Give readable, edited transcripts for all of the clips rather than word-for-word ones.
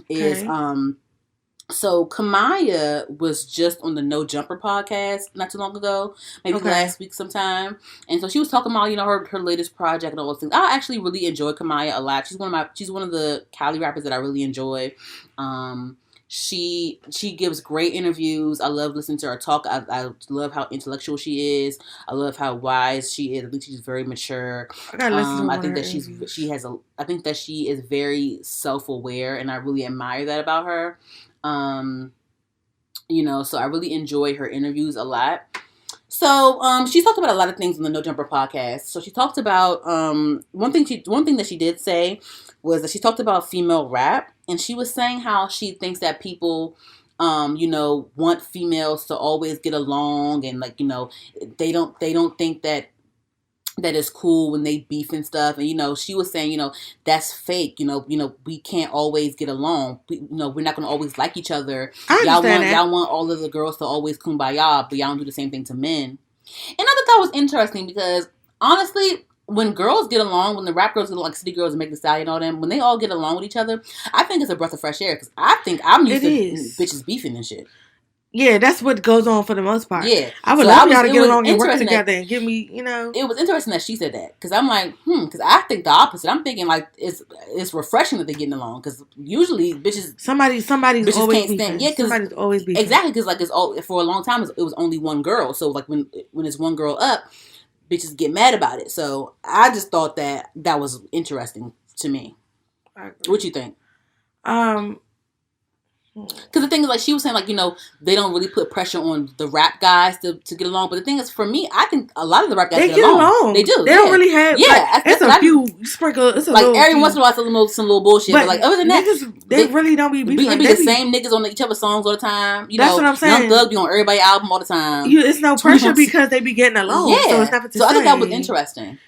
is so Kamaiyah was just on the No Jumper podcast not too long ago, maybe last week sometime, and so she was talking about her latest project and all those things. I actually really enjoy Kamaiyah a lot. She's one of the Cali rappers that I really enjoy. She gives great interviews. I love listening to her talk. I love how intellectual she is. I love how wise she is. I think she's very mature. I gotta listen to I think that I think that she is very self-aware, and I really admire that about her. So I really enjoy her interviews a lot. So she talked about a lot of things on the No Jumper podcast. So she talked about one thing that she did say was that she talked about female rap, and she was saying how she thinks that people want females to always get along, and they don't think that is cool when they beef and stuff. And she was saying that's fake. We can't always get along. We're not gonna always like each other. Y'all want all of the girls to always kumbaya, but y'all don't do the same thing to men. And I thought that was interesting because honestly, when girls get along, when the rap girls get along, like City Girls and Meg Thee Stallion and all them, when they all get along with each other, I think it's a breath of fresh air because I think I'm used to bitches beefing and shit. Yeah, that's what goes on for the most part. Yeah. I would love y'all to get along and work together and give me, It was interesting that she said that. Because I'm like, because I think the opposite. I'm thinking like it's refreshing that they're getting along. Because usually bitches... Somebody's bitches always can't stand. Yeah, somebody's always beefing. Exactly, because like for a long time, it was only one girl. So like when it's one girl up, bitches get mad about it. So I just thought that was interesting to me. What you think? Because the thing is, like, she was saying, like, they don't really put pressure on the rap guys to get along. But the thing is, for me, I think a lot of the rap guys get along. They do. They don't really have... Yeah. It's a few sprinkle... It's a like, every once in a while, it's some little bullshit. But like, other than that... Niggas, they really don't be beefing. They be the same niggas on each other's songs all the time. That's what I'm saying. Young Thug be on everybody's album all the time. It's no pressure because they be getting along. Yeah. So it's nothing to say. So I thought that was interesting.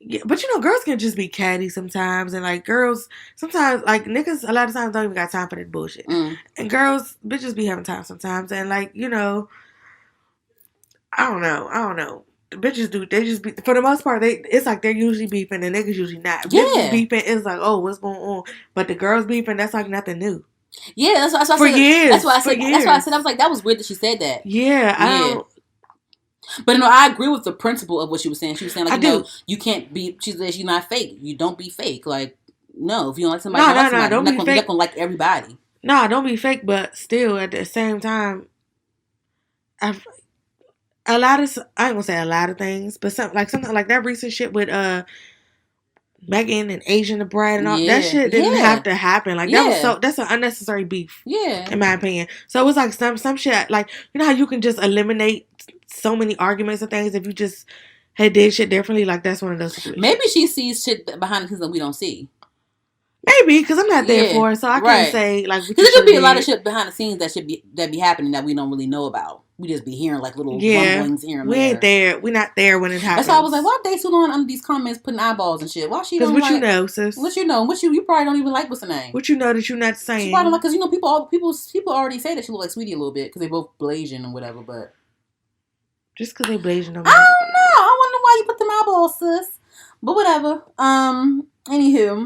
Yeah, but girls can just be catty sometimes, and like girls sometimes, like niggas, a lot of times don't even got time for that bullshit. And girls, bitches be having time sometimes, and like I don't know. The bitches do. They just be, for the most part. It's like they're usually beefing, and niggas usually not. Yeah. Bitches beefing is like, oh, what's going on? But the girls beefing, that's like nothing new. Yeah, that's why I said. Years. That's why I said. That's why I said. I was like, that was weird that she said that. Yeah, I don't. But I agree with the principle of what she was saying. She was saying, like, you can't be. She said she's not fake. You don't be fake. Like, no, if you don't like somebody, you're not gonna like everybody. Nah, don't be fake. But still, at the same time, I ain't gonna say a lot of things, but something like that recent shit with Megan and Asian the Bride and all that shit didn't have to happen. Like that's an unnecessary beef. Yeah, in my opinion. So it was like some shit like how you can just eliminate so many arguments and things if you just had did shit differently. Like that's one of those situations. Maybe she sees shit behind the scenes that we don't see. Maybe because I'm not there for it, so I can't say like. Because there could be a lot of shit behind the scenes that be happening that we don't really know about. We just be hearing like little rumblings here and there. We ain't there. We're not there when it happens. That's why I was like, why they so long under these comments putting eyeballs and shit? Why she? Because what you know, sis. What you know? You probably don't even like what's the name. What you know that you're not saying. She probably like because people already say that she look like Sweetie a little bit because they both Blasian and whatever, but. Just because they Blasian. I don't know. I wonder why you put them eyeballs, sis. But whatever. Anywho.